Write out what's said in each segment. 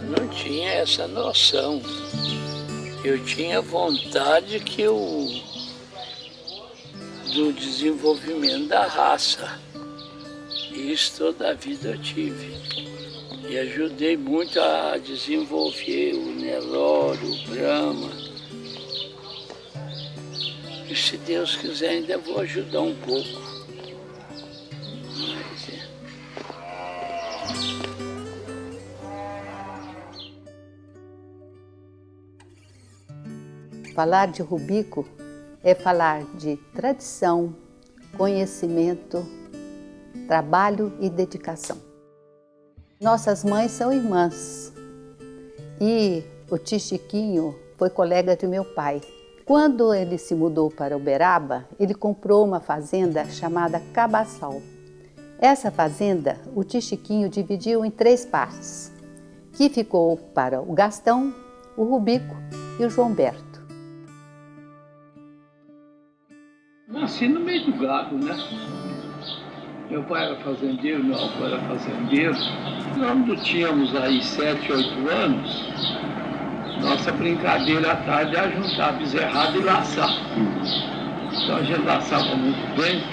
não tinha essa noção. Eu tinha vontade do desenvolvimento da raça. Isso toda a vida eu tive. E ajudei muito a desenvolver o Nelore, o Brahma. E se Deus quiser ainda vou ajudar um pouco. Falar de Rubico é falar de tradição, conhecimento, trabalho e dedicação. Nossas mães são irmãs e o tio Chiquinho foi colega de meu pai. Quando ele se mudou para Uberaba, ele comprou uma fazenda chamada Cabaçal. Essa fazenda, o tio Chiquinho dividiu em 3 partes, que ficou para o Gastão, o Rubico e o João Berto. Nasci no meio do gado, né? Meu pai era fazendeiro, meu avô era fazendeiro. Quando tínhamos aí 7, 8 anos, nossa brincadeira à tarde era juntar bezerrada e laçar. Então a gente laçava muito bem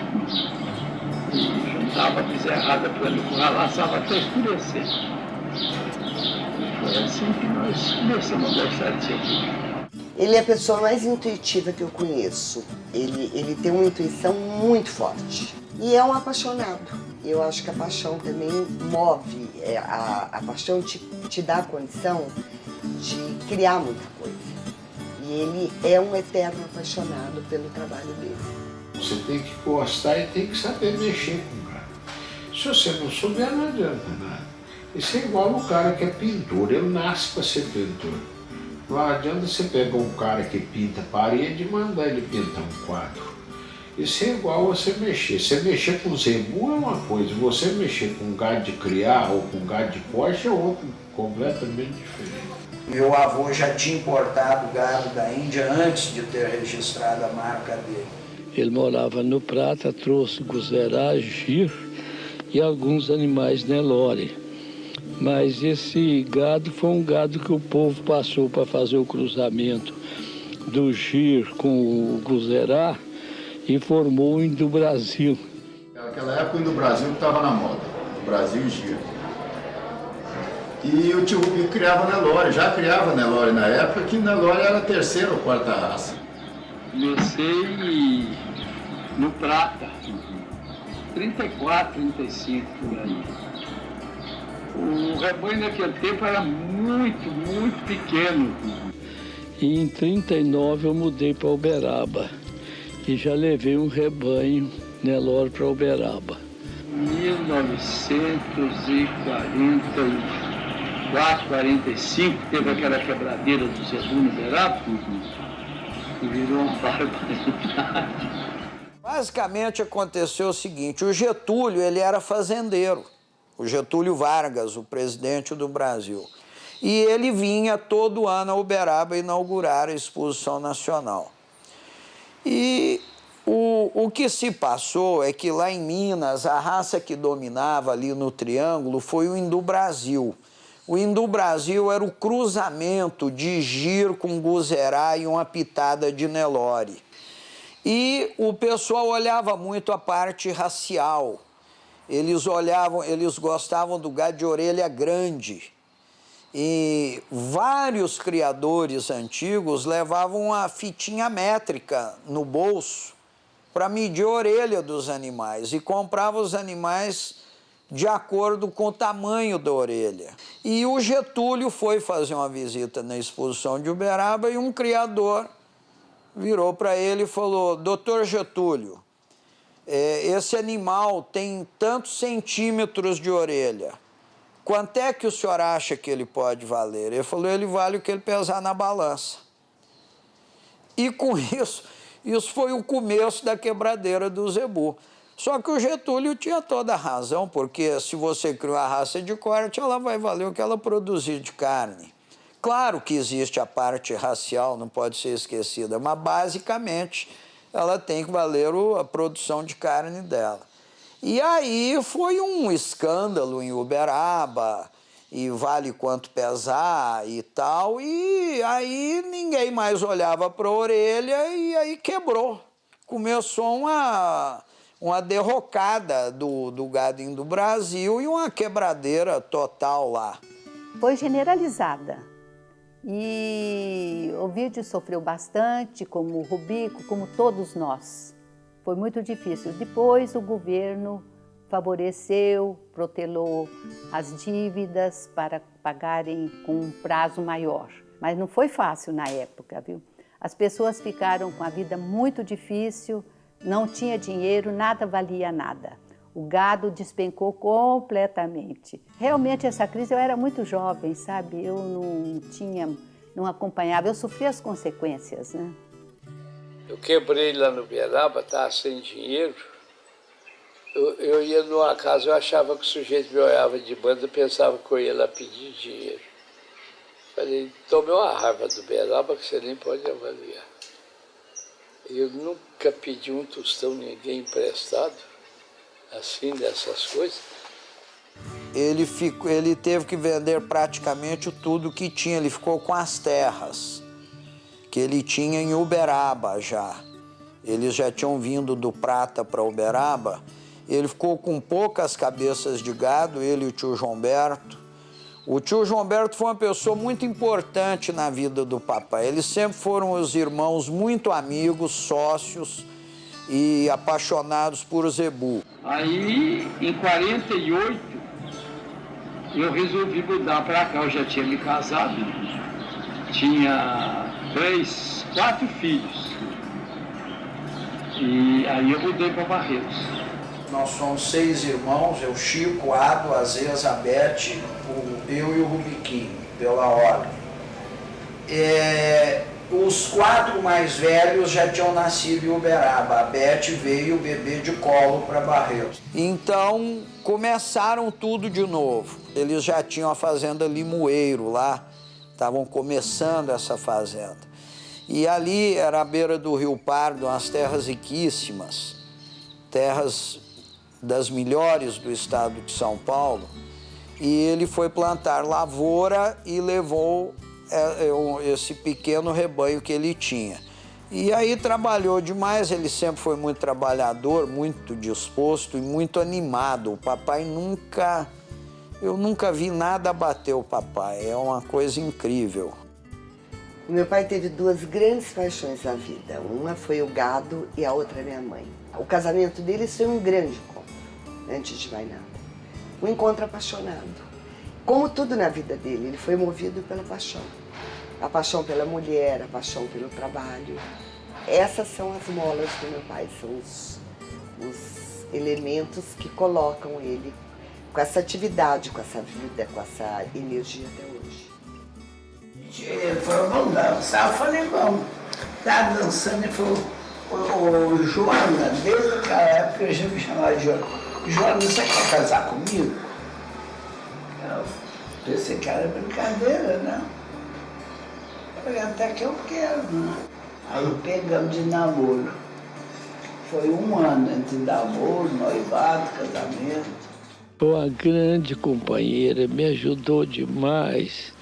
e juntava a bezerrada para ele currar, laçava até escurecer. Foi assim que nós começamos a gostar de ser. Ele é a pessoa mais intuitiva que eu conheço. Ele tem uma intuição muito forte. E é um apaixonado. Eu acho que a paixão também move. A paixão te dá a condição de criar muita coisa. E ele é um eterno apaixonado pelo trabalho dele. Você tem que gostar e tem que saber mexer com o cara. Se você não souber, não adianta nada. Isso é igual o cara que é pintor. Ele nasce para ser pintor. Não adianta você pegar um cara que pinta parede e mandar ele pintar um quadro. Isso é igual você mexer. Você mexer com zebu é uma coisa, você mexer com gado de criar ou com gado de corte é outro, completamente diferente. Meu avô já tinha importado gado da Índia antes de ter registrado a marca dele. Ele morava no Prata, trouxe guzerá, gir e alguns animais Nelore. Mas esse gado foi um gado que o povo passou para fazer o cruzamento do gir com o guzerá e formou o Indo-Brasil. Naquela época o Indo-Brasil estava na moda, o Brasil e gir. E o tio Rubico criava Nelore, já criava Nelore na época, que Nelore era a 3ª ou 4ª raça. Comecei no Prata, 34, 35 por aí. O rebanho naquele tempo era muito, muito pequeno. E em 39 eu mudei para Uberaba e já levei um rebanho Nelore para Uberaba. 1944, 45, teve aquela quebradeira do Zebu no Uberaba e virou uma barbaridade. Basicamente aconteceu o seguinte, o Getúlio ele era fazendeiro. O Getúlio Vargas, o presidente do Brasil. E ele vinha todo ano a Uberaba inaugurar a Exposição Nacional. E o que se passou é que lá em Minas, a raça que dominava ali no Triângulo foi o Indo-Brasil. O Indo-Brasil era o cruzamento de gir com guzerá e uma pitada de Nelore. E o pessoal olhava muito a parte racial. Eles gostavam do gado de orelha grande. E vários criadores antigos levavam uma fitinha métrica no bolso para medir a orelha dos animais e compravam os animais de acordo com o tamanho da orelha. E o Getúlio foi fazer uma visita na exposição de Uberaba e um criador virou para ele e falou: Doutor Getúlio, esse animal tem tantos centímetros de orelha. Quanto é que o senhor acha que ele pode valer? Ele falou: ele vale o que ele pesar na balança. E com isso foi o começo da quebradeira do zebu. Só que o Getúlio tinha toda a razão, porque se você cria uma raça de corte, ela vai valer o que ela produzir de carne. Claro que existe a parte racial, não pode ser esquecida, mas basicamente ela tem que valer a produção de carne dela. E aí foi um escândalo em Uberaba, e vale quanto pesar e tal, e aí ninguém mais olhava para a orelha e aí quebrou. Começou uma derrocada do gadinho do Brasil e uma quebradeira total lá. Foi generalizada. E o Ovidio sofreu bastante, como o Rubico, como todos nós. Foi muito difícil. Depois o governo favoreceu, protelou as dívidas para pagarem com um prazo maior. Mas não foi fácil na época, viu? As pessoas ficaram com a vida muito difícil, não tinha dinheiro, nada valia nada. O gado despencou completamente. Realmente essa crise, eu era muito jovem, sabe? Eu não acompanhava, eu sofri as consequências, né? Eu quebrei lá no Uberaba, estava sem dinheiro. Eu ia numa casa, eu achava que o sujeito me olhava de banda, pensava que eu ia lá pedir dinheiro. Falei, tomei uma raiva do Uberaba que você nem pode avaliar. Eu nunca pedi um tostão, ninguém emprestado, assim, dessas coisas. Ele teve que vender praticamente tudo que tinha, ele ficou com as terras que ele tinha em Uberaba já. Eles já tinham vindo do Prata para Uberaba, ele ficou com poucas cabeças de gado, ele e o tio João Berto. O tio João Berto foi uma pessoa muito importante na vida do papai. Eles sempre foram os irmãos muito amigos, sócios e apaixonados por Zebu. Aí, em 48, eu resolvi mudar para cá. Eu já tinha me casado, tinha 4 filhos. E aí eu mudei para Barretos. Nós somos 6 irmãos, eu, Chico, Ado, Azez, a Bete, eu e o Rubiquinho, pela ordem. Os 4 mais velhos já tinham nascido em Uberaba, a Bete veio o bebê de colo para Barretos. Então começaram tudo de novo. Eles já tinham a fazenda Limoeiro lá, estavam começando essa fazenda. E ali era à beira do Rio Pardo, umas terras riquíssimas, terras das melhores do estado de São Paulo, e ele foi plantar lavoura e levou esse pequeno rebanho que ele tinha. E aí trabalhou demais, ele sempre foi muito trabalhador, muito disposto e muito animado. O papai eu nunca vi nada bater o papai, é uma coisa incrível. O meu pai teve 2 grandes paixões na vida. Uma foi o gado e a outra minha mãe. O casamento deles foi um grande encontro, antes de mais nada. Um encontro apaixonado. Como tudo na vida dele, ele foi movido pela paixão. A paixão pela mulher, a paixão pelo trabalho. Essas são as molas do meu pai, são os elementos que colocam ele com essa atividade, com essa vida, com essa energia até hoje. Ele falou, vamos dançar. Eu falei, vamos. Estava dançando, ele falou, ô Joana, desde aquela época eu já me chamava de Joana. Joana, você quer casar comigo? Eu pensei que era brincadeira, né? Eu falei, até que eu quero, né? Aí pegamos de namoro. Foi 1 ano entre namoro, noivado, casamento. Foi uma grande companheira, me ajudou demais.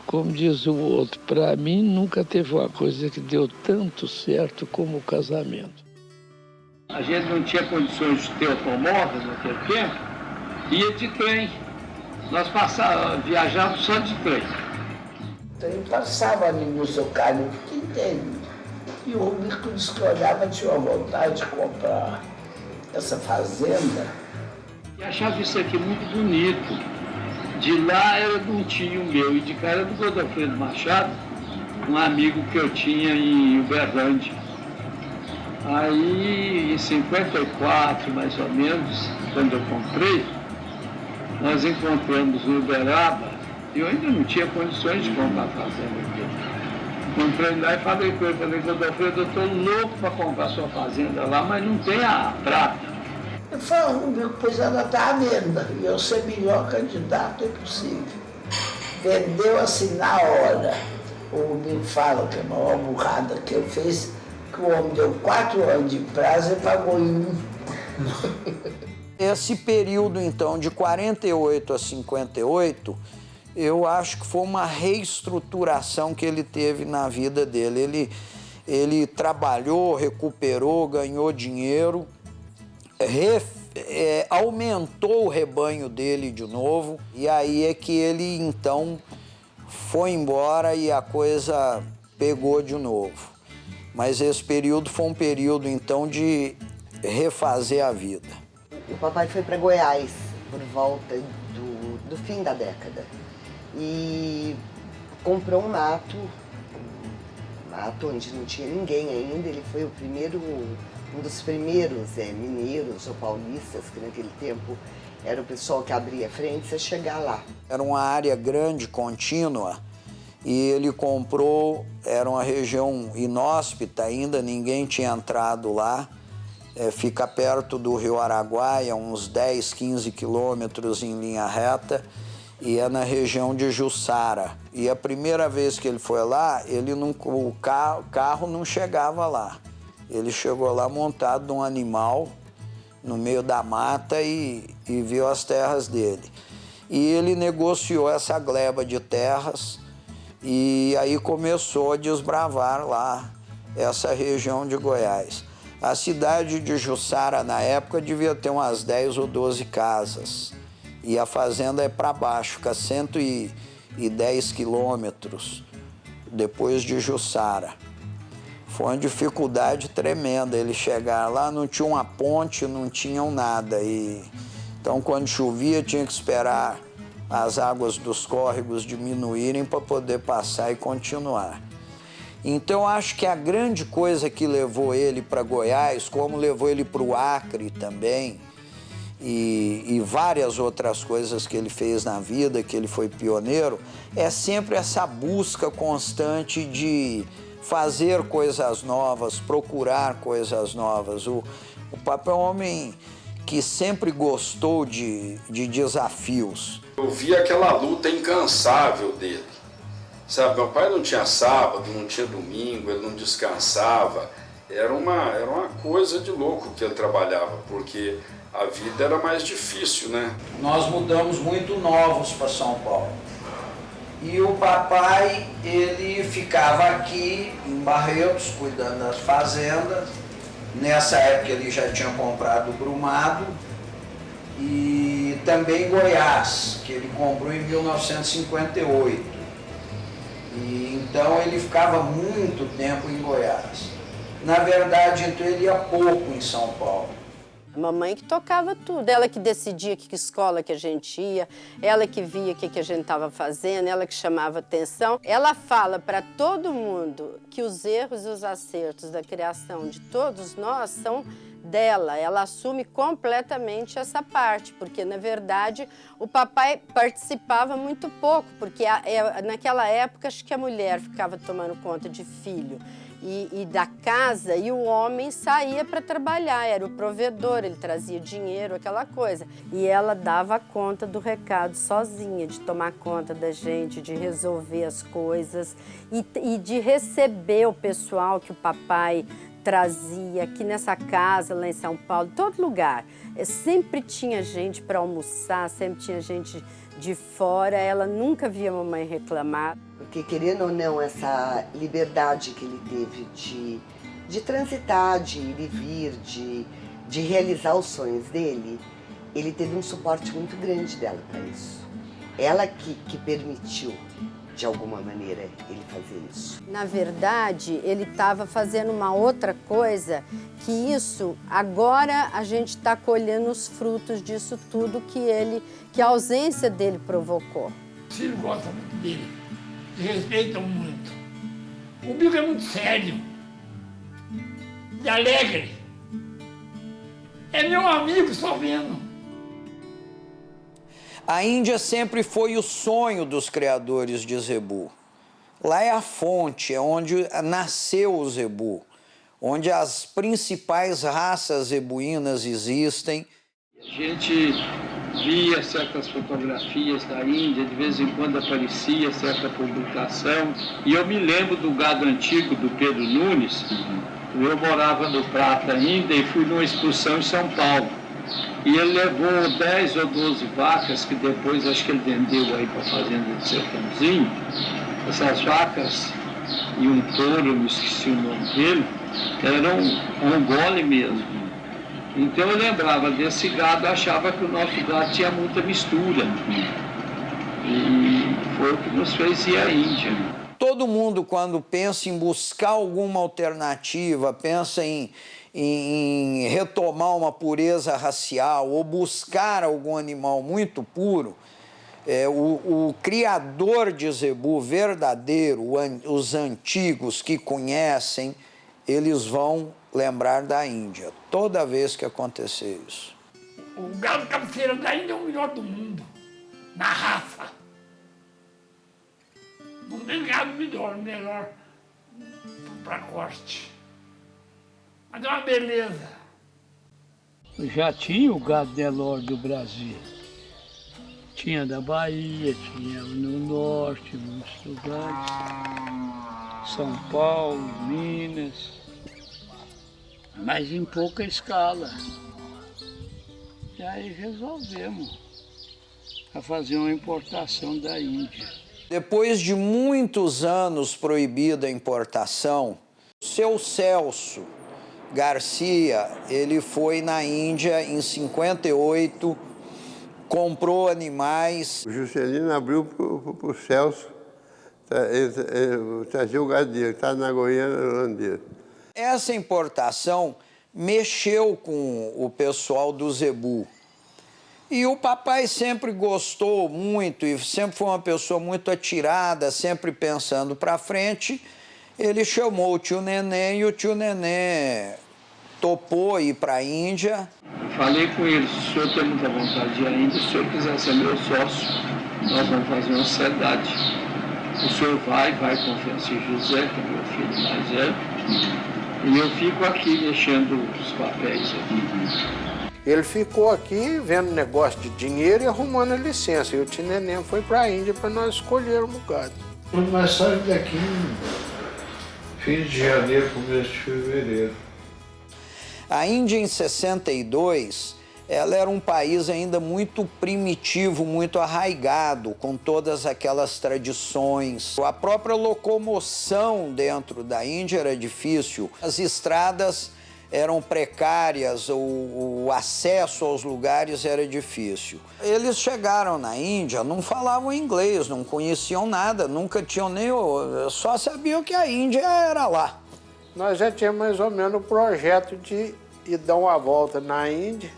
Como diz o outro, para mim nunca teve uma coisa que deu tanto certo como o casamento. A gente não tinha condições de ter automóvel naquele tempo, ia de trem. Nós viajávamos só de trem. Então eu passava ali no seu carro o dia inteiro. E o Rubico disse que olhava, tinha uma vontade de comprar essa fazenda. E achava isso aqui muito bonito. De lá era de um tio meu, e de cá era do Godofredo Machado, um amigo que eu tinha em Uberlândia. Aí, em 54, mais ou menos, quando eu comprei, nós encontramos no Uberaba, e eu ainda não tinha condições de comprar a fazenda aqui. Comprei lá e falei com ele, Godofredo, eu estou louco para comprar sua fazenda lá, mas não tem a prata. Eu falei, Rubico, pois ela está à venda, e eu ser melhor candidato é possível. Vendeu assim na hora. O Rubico fala que é a maior burrada que eu fiz, que o homem deu 4 anos de prazo e pagou em 1. Esse período, então, de 48 a 58, eu acho que foi uma reestruturação que ele teve na vida dele. Ele trabalhou, recuperou, ganhou dinheiro, aumentou o rebanho dele de novo, e aí é que ele, então, foi embora e a coisa pegou de novo. Mas esse período foi um período, então, de refazer a vida. O papai foi para Goiás por volta do fim da década e comprou um mato onde não tinha ninguém ainda. Ele foi um dos primeiros mineiros ou paulistas, que naquele tempo era o pessoal que abria frentes, a chegar lá. Era uma área grande, contínua, e ele comprou, era uma região inóspita ainda, ninguém tinha entrado lá. Fica perto do Rio Araguaia, uns 10, 15 quilômetros em linha reta, e é na região de Jussara. E a primeira vez que ele foi lá, o carro não chegava lá. Ele chegou lá montado num animal, no meio da mata, e viu as terras dele. E ele negociou essa gleba de terras, e aí começou a desbravar lá essa região de Goiás. A cidade de Jussara, na época, devia ter umas 10 ou 12 casas. E a fazenda é para baixo, fica 110 quilômetros depois de Jussara. Foi uma dificuldade tremenda ele chegar lá, não tinha uma ponte, não tinham nada. Então, quando chovia, tinha que esperar as águas dos córregos diminuírem para poder passar e continuar. Então, acho que a grande coisa que levou ele para Goiás, como levou ele para o Acre também, e várias outras coisas que ele fez na vida, que ele foi pioneiro, é sempre essa busca constante de fazer coisas novas, procurar coisas novas. O papai é um homem que sempre gostou de desafios. Eu vi aquela luta incansável dele. Sabe, meu pai não tinha sábado, não tinha domingo, ele não descansava. Era uma coisa de louco que ele trabalhava, porque a vida era mais difícil, né? Nós mudamos muito novos para São Paulo. E o papai, ele ficava aqui em Barretos, cuidando das fazendas. Nessa época ele já tinha comprado Brumado. E também Goiás, que ele comprou em 1958. E então ele ficava muito tempo em Goiás. Na verdade, então ele ia pouco em São Paulo. A mamãe que tocava tudo, ela que decidia que escola que a gente ia, ela que via o que a gente estava fazendo, ela que chamava atenção. Ela fala para todo mundo que os erros e os acertos da criação de todos nós são dela. Ela assume completamente essa parte, porque, na verdade, o papai participava muito pouco, porque naquela época acho que a mulher ficava tomando conta de filho e da casa, e o homem saía para trabalhar, era o provedor, ele trazia dinheiro, aquela coisa. E ela dava conta do recado sozinha, de tomar conta da gente, de resolver as coisas e de receber o pessoal que o papai trazia aqui nessa casa, lá em São Paulo, todo lugar. Sempre tinha gente para almoçar, sempre tinha gente de fora, ela nunca via a mamãe reclamar. Porque, querendo ou não, essa liberdade que ele teve de transitar, de ir e vir, de realizar os sonhos dele, ele teve um suporte muito grande dela para isso. Ela que permitiu, de alguma maneira, ele fazer isso. Na verdade, ele estava fazendo uma outra coisa, que isso, agora a gente está colhendo os frutos disso tudo que a ausência dele provocou. Os filhos gostam muito dele, respeitam muito. O Bico é muito sério e alegre. É meu amigo, só vendo. A Índia sempre foi o sonho dos criadores de zebu. Lá é a fonte, é onde nasceu o zebu, onde as principais raças zebuínas existem. A gente via certas fotografias da Índia, de vez em quando aparecia certa publicação. E eu me lembro do gado antigo do Pedro Nunes. Eu morava no Prata ainda e fui numa excursão em São Paulo. E ele levou 10 ou 12 vacas, que depois acho que ele vendeu aí para a fazenda de Sertãozinho. Essas vacas e um touro, me esqueci o nome dele, eram um gole mesmo. Então eu lembrava desse gado, achava que o nosso gado tinha muita mistura. E foi o que nos fez ir à Índia. Todo mundo, quando pensa em buscar alguma alternativa, pensa em retomar uma pureza racial ou buscar algum animal muito puro, o criador de zebu verdadeiro, os antigos que conhecem, eles vão lembrar da Índia, toda vez que acontecer isso. O gado cabeceira da Índia é o melhor do mundo, na raça. Não tem gado melhor para corte. Mas é uma beleza. Já tinha o gado Nelore do Brasil. Tinha da Bahia, tinha no norte, muitos lugares. São Paulo, Minas. Mas em pouca escala. E aí resolvemos a fazer uma importação da Índia. Depois de muitos anos proibida a importação, seu Celso Garcia, ele foi na Índia em 58, comprou animais. O Juscelino abriu para o Celso trazer o gado dele, que está na Goiânia holandesa. Essa importação mexeu com o pessoal do zebu. E o papai sempre gostou muito e sempre foi uma pessoa muito atirada, sempre pensando para frente. Ele chamou o tio Neném e o tio Neném topou ir para a Índia. Falei com ele, se o senhor tem muita vontade de ir à Índia, se o senhor quiser ser meu sócio, nós vamos fazer uma sociedade. O senhor vai com o Francisco José, que é meu filho mais velho, e eu fico aqui mexendo os papéis aqui. Ele ficou aqui vendo negócio de dinheiro e arrumando a licença. E o tio Neném foi para a Índia para nós escolhermos o gado. Nós saímos daqui em fim de janeiro, começo de fevereiro. A Índia, em 62, ela era um país ainda muito primitivo, muito arraigado, com todas aquelas tradições. A própria locomoção dentro da Índia era difícil. As estradas eram precárias, o acesso aos lugares era difícil. Eles chegaram na Índia, não falavam inglês, não conheciam nada, nunca tinham nem... só sabiam que a Índia era lá. Nós já tínhamos mais ou menos o projeto de ir dar uma volta na Índia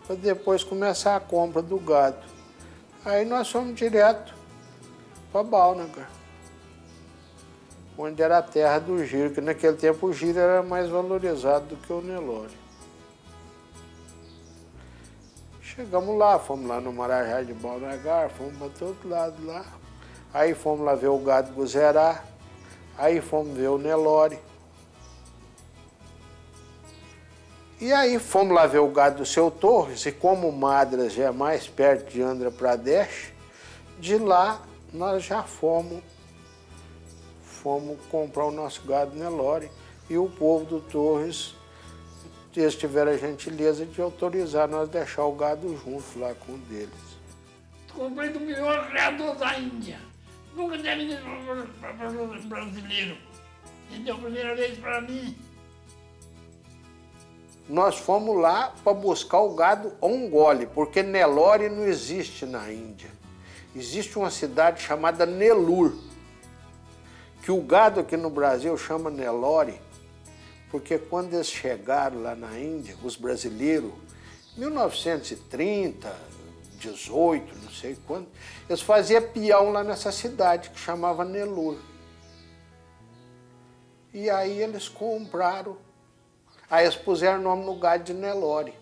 para depois começar a compra do gado. Aí nós fomos direto para Balnagar, onde era a terra do giro, que naquele tempo o giro era mais valorizado do que o Nelore. Chegamos lá, fomos lá no Marajá de Balnagar, fomos para todo lado lá. Aí fomos lá ver o gado Guzerá, aí fomos ver o Nelore. E aí fomos lá ver o gado do Seu Torres, e como Madras já é mais perto de Andhra Pradesh, de lá nós já fomos comprar o nosso gado Nelore, e o povo do Torres, eles tiveram a gentileza de autorizar nós deixar o gado junto lá com o deles. Comprei do melhor criador da Índia. Nunca tinha vendido para brasileiro. Entendeu? Primeira vez para mim. Nós fomos lá para buscar o gado Ongole, porque Nelore não existe na Índia. Existe uma cidade chamada Nellore, que o gado aqui no Brasil chama Nelore, porque quando eles chegaram lá na Índia, os brasileiros, 1930, 18, não sei quando, eles faziam peão lá nessa cidade que chamava Nellore. E aí eles compraram, aí eles puseram o nome no gado de Nelore.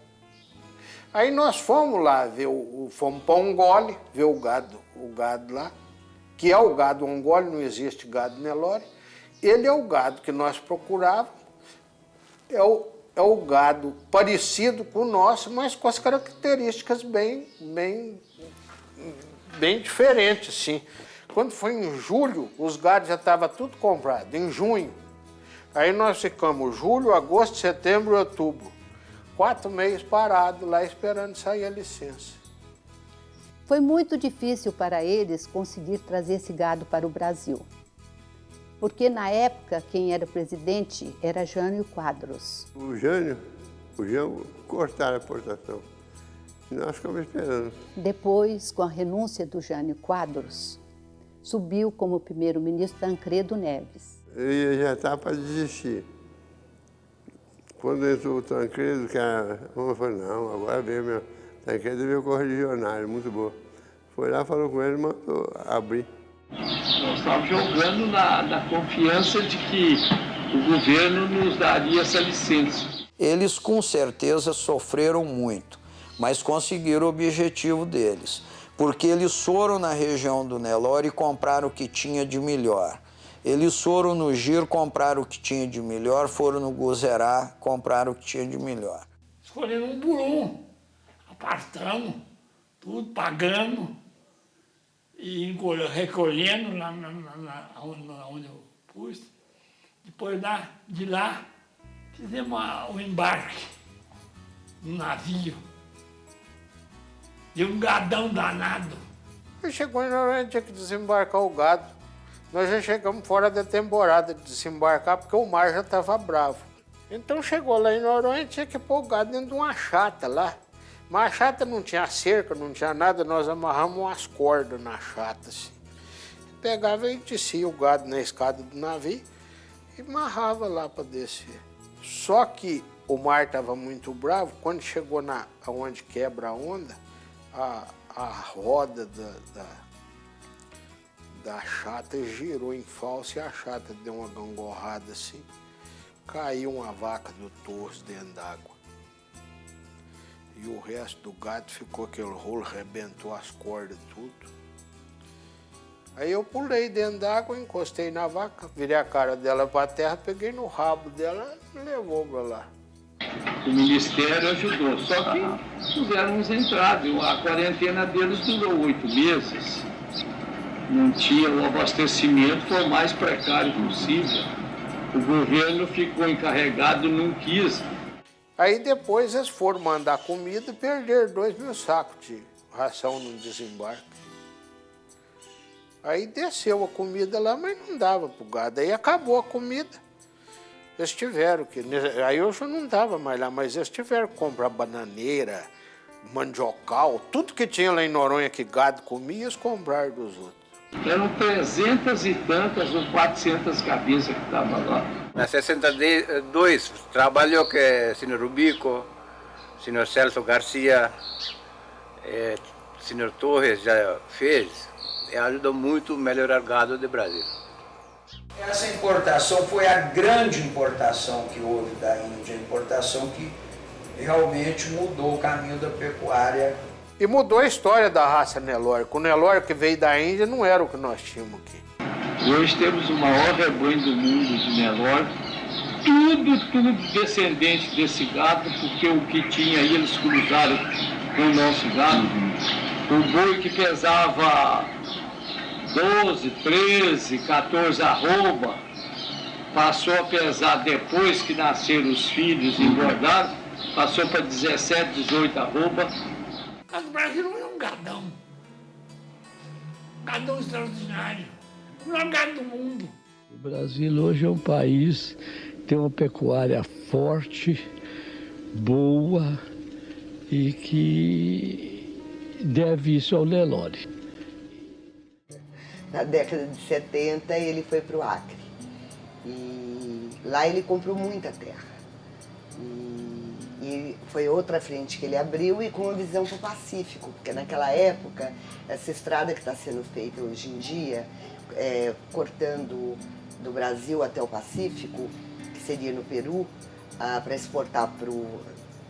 Aí nós fomos lá ver, fomos para Ongole, ver o gado lá, que é o gado Ongole, não existe gado Nelore. Ele é o gado que nós procurávamos, é o gado parecido com o nosso, mas com as características bem diferentes, sim. Quando foi em julho, os gados já estavam tudo comprado, em junho. Aí nós ficamos julho, agosto, setembro e outubro. 4 meses parado lá esperando sair a licença. Foi muito difícil para eles conseguir trazer esse gado para o Brasil, porque na época quem era presidente era Jânio Quadros. O Jânio cortaram a exportação. E nós ficamos esperando. Depois, com a renúncia do Jânio Quadros, subiu como primeiro-ministro Tancredo Neves. Ele já estava para desistir. Quando entrou o Tancredo, eu falei, não, agora veio meu Tancredo, veio correligionário, muito boa. Foi lá, falou com ele, mandou abrir. Nós estávamos jogando na confiança de que o governo nos daria essa licença. Eles com certeza sofreram muito, mas conseguiram o objetivo deles, porque eles foram na região do Nelore e compraram o que tinha de melhor. Eles foram no Gir, compraram o que tinha de melhor, foram no Guzerá, compraram o que tinha de melhor. Escolhendo um por um, apartando, tudo, pagando e recolhendo lá onde eu pus. Depois de lá, fizemos o embarque no navio. E um gadão danado. E chegou em Noronha, tinha que desembarcar o gado. Nós já chegamos fora da temporada de desembarcar, porque o mar já estava bravo. Então chegou lá em Noronha, tinha que pôr o gado dentro de uma chata lá. Mas a chata não tinha cerca, não tinha nada, nós amarramos umas cordas na chata, assim. Pegava e descia o gado na escada do navio e amarrava lá para descer. Só que o mar estava muito bravo, quando chegou onde quebra a onda, a roda da chata girou em falso e a chata deu uma gangorrada assim. Caiu uma vaca do torso dentro d'água. E o resto do gado ficou aquele rolo, arrebentou as cordas, tudo. Aí eu pulei dentro d'água, encostei na vaca, virei a cara dela para a terra, peguei no rabo dela e me levou para lá. O Ministério ajudou, só que pusemos entrada. A quarentena deles durou 8 meses. Não tinha o abastecimento, foi o mais precário possível. O governo ficou encarregado, não quis. Aí depois eles foram mandar comida e perderam 2.000 sacos de ração no desembarque. Aí desceu a comida lá, mas não dava pro gado. Aí acabou a comida. Eles tiveram que... Aí eu já não dava mais lá, mas eles tiveram que comprar bananeira, mandiocal, tudo que tinha lá em Noronha que gado comia, eles compraram dos outros. Eram 300 e tantas ou 400 cabeças que estavam lá. Na 62 trabalhou com o senhor Rubico, o senhor Celso Garcia, o senhor Torres já fez, e ajudou muito a melhorar o gado do Brasil. Essa importação foi a grande importação que houve da Índia, a importação que realmente mudou o caminho da pecuária. E mudou a história da raça Nelore. O Nelore que veio da Índia não era o que nós tínhamos aqui. Hoje temos o maior rebanho do mundo de Nelore. Tudo descendente desse gado, porque o que tinha aí eles cruzaram com o nosso gado. O boi que pesava 12, 13, 14 arroba, passou a pesar depois que nasceram os filhos e engordaram, passou para 17, 18 arroba. O gado do Brasil é um gadão. Um gadão extraordinário. O melhor gado do mundo. O Brasil hoje é um país que tem uma pecuária forte, boa e que deve isso ao Nelore. Na década de 70 ele foi para o Acre e lá ele comprou muita terra. E foi outra frente que ele abriu e com uma visão para o Pacífico, porque naquela época, essa estrada que está sendo feita hoje em dia, cortando do Brasil até o Pacífico, que seria no Peru, para exportar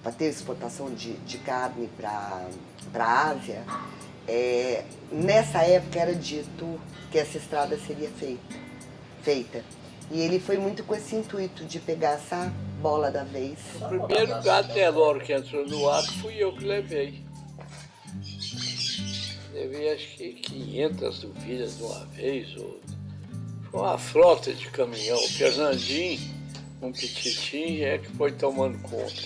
para ter exportação de carne para a Ásia, nessa época era dito que essa estrada seria feita. E ele foi muito com esse intuito de pegar essa bola da vez. O primeiro gado Nelore que entrou no Acre fui eu que levei. Levei acho que 500 ovelhas de uma vez. Foi uma frota de caminhão. O Fernandinho, um petitinho, que foi tomando conta.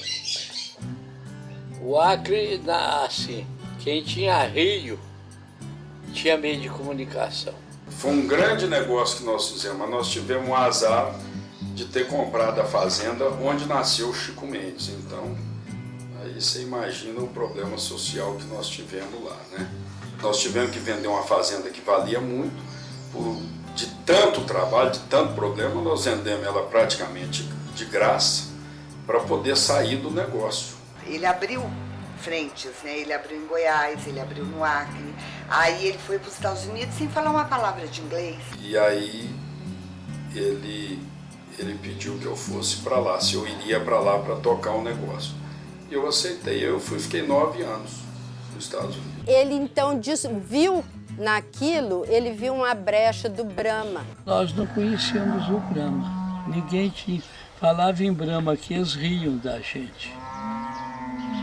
O Acre, assim, quem tinha rio tinha meio de comunicação. Foi um grande negócio que nós fizemos, mas nós tivemos o azar de ter comprado a fazenda onde nasceu o Chico Mendes. Então, aí você imagina o problema social que nós tivemos lá, né? Nós tivemos que vender uma fazenda que valia muito, de tanto trabalho, de tanto problema, nós vendemos ela praticamente de graça para poder sair do negócio. Ele abriu frentes, né? Ele abriu em Goiás, ele abriu no Acre. Aí ele foi para os Estados Unidos sem falar uma palavra de inglês. E aí ele pediu que eu fosse para lá, se eu iria para lá para tocar um negócio. E eu aceitei, fiquei 9 anos nos Estados Unidos. Ele então viu naquilo, ele viu uma brecha do Brahma. Nós não conhecíamos o Brahma. Ninguém falava em Brahma aqui, eles riam da gente.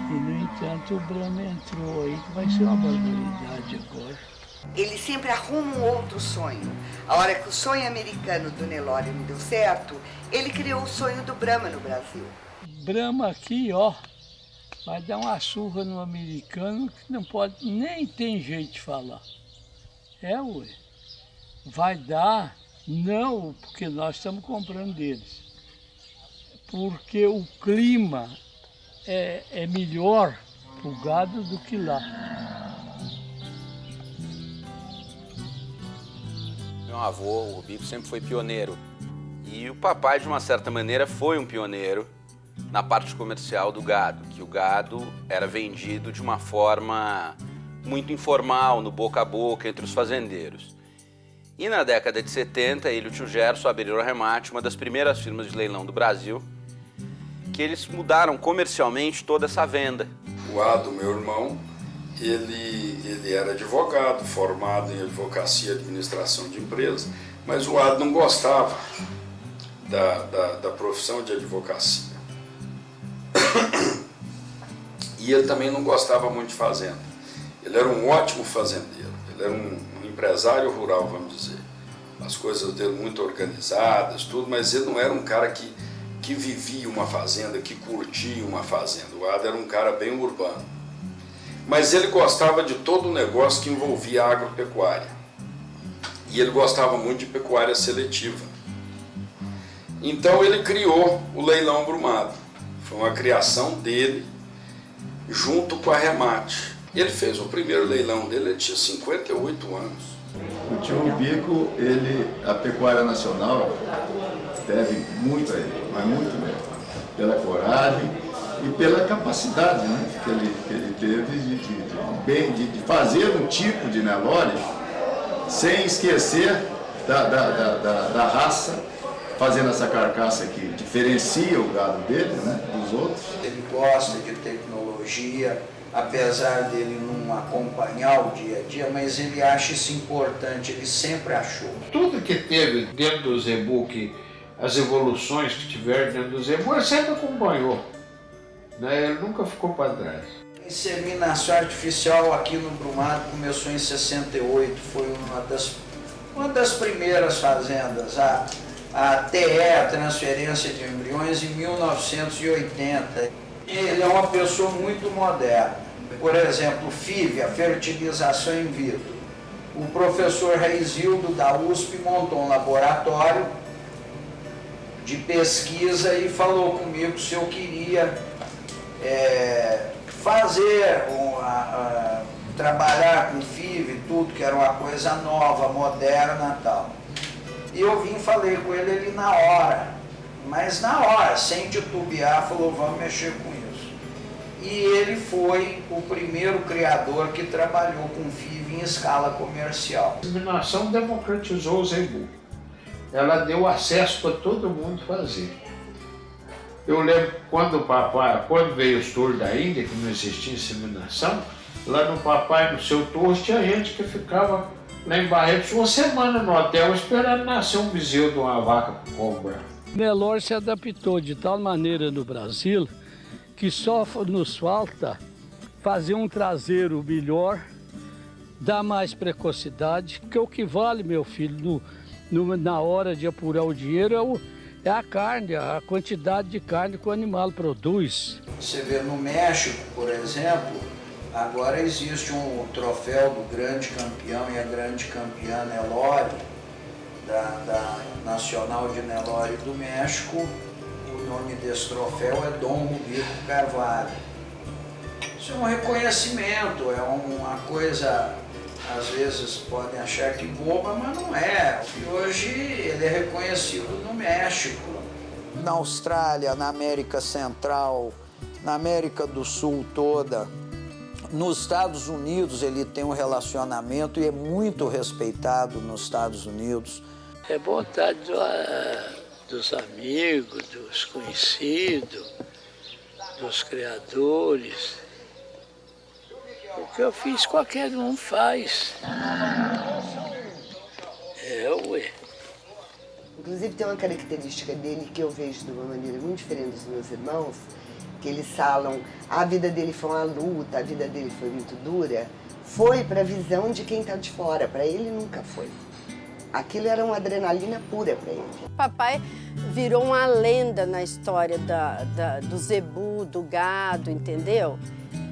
E, no entanto, o Brahma entrou aí, que vai ser uma barbaridade agora. Ele sempre arruma um outro sonho. A hora que o sonho americano do Nelore não deu certo, ele criou o sonho do Brahma no Brasil. Brahma aqui, ó, vai dar uma surra no americano que não pode, nem tem jeito de falar. Ué. Vai dar, não, porque nós estamos comprando deles. Porque o clima é melhor para o gado do que lá. Meu avô, o Rubico, sempre foi pioneiro. E o papai, de uma certa maneira, foi um pioneiro na parte comercial do gado, que o gado era vendido de uma forma muito informal, no boca a boca, entre os fazendeiros. E na década de 70, ele e o tio Gerson abriram a Remate, uma das primeiras firmas de leilão do Brasil, que eles mudaram comercialmente toda essa venda. O Ado, meu irmão, ele era advogado, formado em advocacia e administração de empresas, mas o Ado não gostava da profissão de advocacia. E ele também não gostava muito de fazenda. Ele era um ótimo fazendeiro, ele era um empresário rural, vamos dizer. As coisas dele muito organizadas, tudo, mas ele não era um cara que vivia uma fazenda, que curtia uma fazenda. O Ado era um cara bem urbano. Mas ele gostava de todo o negócio que envolvia agropecuária. E ele gostava muito de pecuária seletiva. Então ele criou o leilão Brumado. Foi uma criação dele junto com a Remate. Ele fez o primeiro leilão dele, ele tinha 58 anos. O tio Rubico, a pecuária nacional deve muito a ele, mas muito mesmo, pela coragem e pela capacidade, né, que ele teve de fazer um tipo de Nelore sem esquecer da raça, fazendo essa carcaça que diferencia o gado dele, né, dos outros. Ele gosta de tecnologia, apesar dele não acompanhar o dia a dia, mas ele acha isso importante, ele sempre achou. Tudo que teve dentro do Zebu, as evoluções que tiveram dentro do Zebu, ele sempre acompanhou, né? Ele nunca ficou para trás. A inseminação artificial aqui no Brumado começou em 68, foi uma das primeiras fazendas. A TE, a transferência de embriões, em 1980. Ele é uma pessoa muito moderna. Por exemplo, FIV, a fertilização in vitro. O professor Reizildo da USP montou um laboratório de pesquisa e falou comigo se eu queria trabalhar com FIV, tudo que era uma coisa nova, moderna e tal. E eu vim e falei com ele na hora, mas na hora, sem titubear, falou, vamos mexer com isso. E ele foi o primeiro criador que trabalhou com FIV em escala comercial. A inseminação democratizou o Zebu. Ela deu acesso para todo mundo fazer. Eu lembro quando veio os touros da Índia, que não existia inseminação, lá no papai, no seu touro, tinha gente que ficava lá em Barretos uma semana no hotel esperando nascer um bezerro de uma vaca cobra. Nelore se adaptou de tal maneira no Brasil que só nos falta fazer um traseiro melhor, dar mais precocidade, que o que vale, meu filho, na hora de apurar o dinheiro É a carne, a quantidade de carne que o animal produz. Você vê no México, por exemplo, agora existe um troféu do grande campeão e a grande campeã Nelore, da Nacional de Nelore do México. O nome desse troféu é Dom Rubico Carvalho. Isso é um reconhecimento, é uma coisa, às vezes podem achar que boba, mas não é. E hoje ele é reconhecido no México. Na Austrália, na América Central, na América do Sul toda. Nos Estados Unidos ele tem um relacionamento e é muito respeitado nos Estados Unidos. É vontade dos amigos, dos conhecidos, dos criadores. O que eu fiz, qualquer um faz. Ué. Inclusive tem uma característica dele que eu vejo de uma maneira muito diferente dos meus irmãos, que eles falam, a vida dele foi uma luta, a vida dele foi muito dura, foi para a visão de quem está de fora, para ele nunca foi. Aquilo era uma adrenalina pura para ele. Papai virou uma lenda na história do zebu, do gado, entendeu?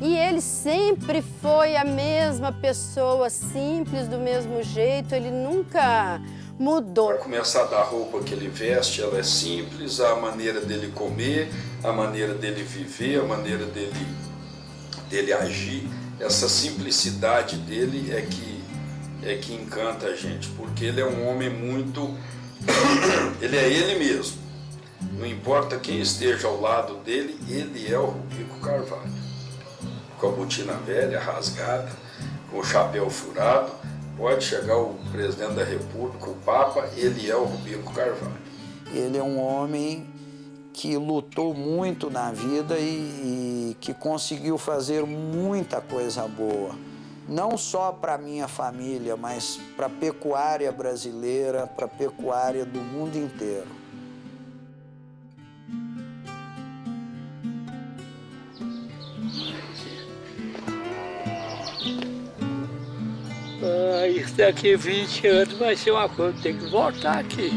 E ele sempre foi a mesma pessoa, simples, do mesmo jeito, ele nunca mudou. Para começar da roupa que ele veste, ela é simples, a maneira dele comer, a maneira dele viver, a maneira dele agir. Essa simplicidade dele é que encanta a gente, porque ele é um homem muito... ele é ele mesmo. Não importa quem esteja ao lado dele, ele é o Rubico Carvalho. Com a botina velha, rasgada, com o chapéu furado, pode chegar o presidente da República, o Papa, ele é o Rubico Carvalho. Ele é um homem que lutou muito na vida e que conseguiu fazer muita coisa boa. Não só para a minha família, mas para a pecuária brasileira, para a pecuária do mundo inteiro. Isso daqui 20 anos vai ser uma coisa, tem que voltar aqui.